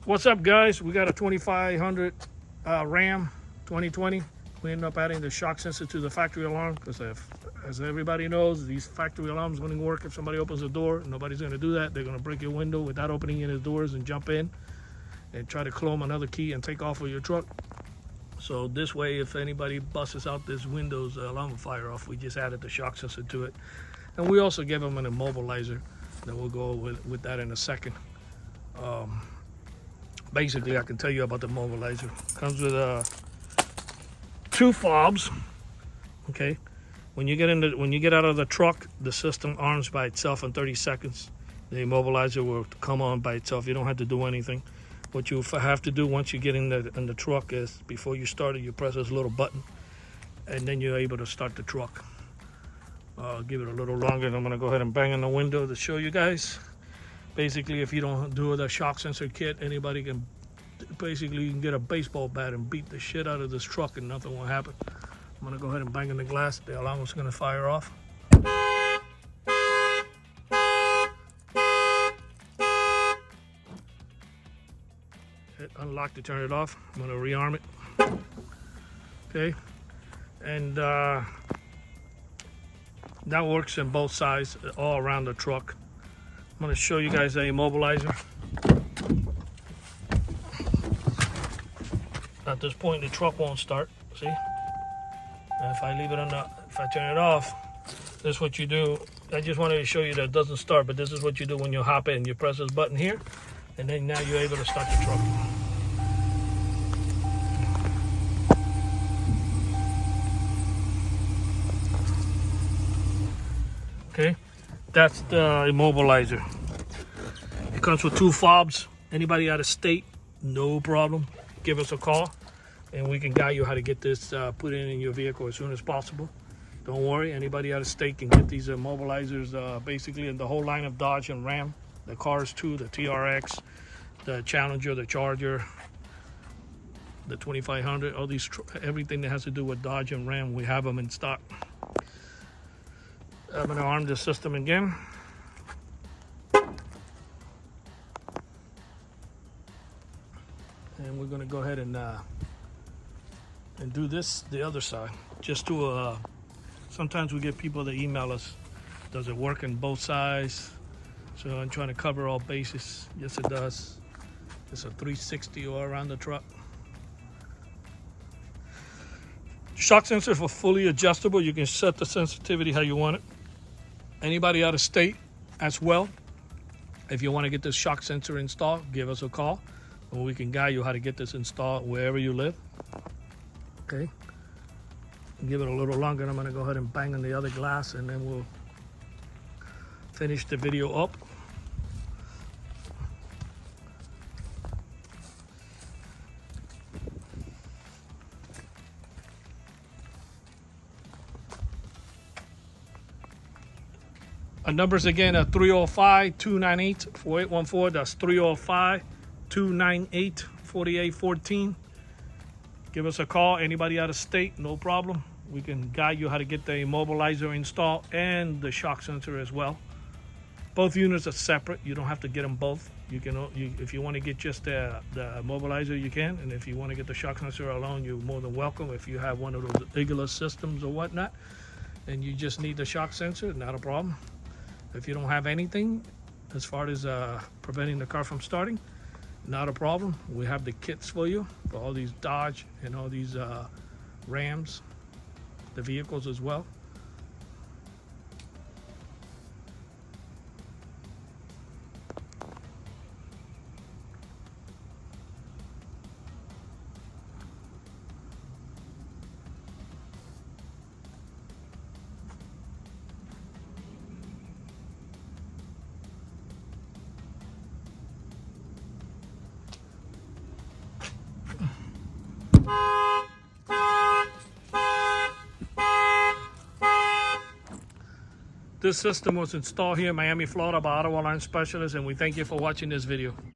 What's up, guys? We got a 2500 Ram 2020. We ended up adding the shock sensor to the factory alarm because, as everybody knows, these factory alarms only work if somebody opens the door. Nobody's going to do that. They're going to break your window without opening any doors and jump in and try to clone another key and take off with your truck. So this way, if anybody busts out this windows, the alarm will fire off. We just added the shock sensor to it. And we also gave them an immobilizer that we'll go with that in a second. Basically, I can tell you about the immobilizer. Comes with two fobs. Okay, when you get out of the truck, the system arms by itself in 30 seconds. The immobilizer will come on by itself. You don't have to do anything. What you have to do once you get in the truck is, before you start it, you press this little button, and then you're able to start the truck. Give it a little longer, and I'm gonna go ahead and bang on the window to show you guys. Basically, if you don't do the shock sensor kit, anybody can, basically you can get a baseball bat and beat the shit out of this truck and nothing will happen. I'm gonna go ahead and bang on the glass. The alarm is gonna fire off. Hit unlock to turn it off. I'm gonna rearm it. Okay, and that works in both sides, all around the truck. I'm going to show you guys the immobilizer. At this point, the truck won't start. See? And if I leave it on if I turn it off, this is what you do. I just wanted to show you that it doesn't start, but this is what you do when you hop in. You press this button here, and then now you're able to start the truck. Okay, that's the immobilizer. It comes with two fobs. Anybody out of state, no problem. Give us a call, and we can guide you how to get this put in your vehicle as soon as possible. Don't worry, anybody out of state can get these immobilizers basically in the whole line of Dodge and Ram. The cars too, the TRX, the Challenger, the Charger, the 2500, all these, everything that has to do with Dodge and Ram, we have them in stock. I'm going to arm the system again. And we're going to go ahead and do this the other side. Just to, sometimes we get people that email us, does it work in both sides? So I'm trying to cover all bases. Yes, it does. It's a 360 all around the truck. Shock sensors are fully adjustable. You can set the sensitivity how you want it. Anybody out of state as well, if you want to get this shock sensor installed, give us a call, and we can guide you how to get this installed wherever you live. Okay, give it a little longer, and I'm going to go ahead and bang on the other glass, and then we'll finish the video up. Our numbers again are 305-298-4814. That's 305-298-4814. Give us a call. Anybody out of state, no problem. We can guide you how to get the immobilizer installed and the shock sensor as well. Both units are separate. You don't have to get them both. You can, if you want to get just the immobilizer, you can. And if you want to get the shock sensor alone, you're more than welcome. If you have one of those Igla systems or whatnot, and you just need the shock sensor, not a problem. If you don't have anything as far as preventing the car from starting, not a problem. We have the kits for you for all these Dodge and all these Rams, the vehicles as well. This system was installed here in Miami, Florida by Auto Alarm Specialists, and we thank you for watching this video.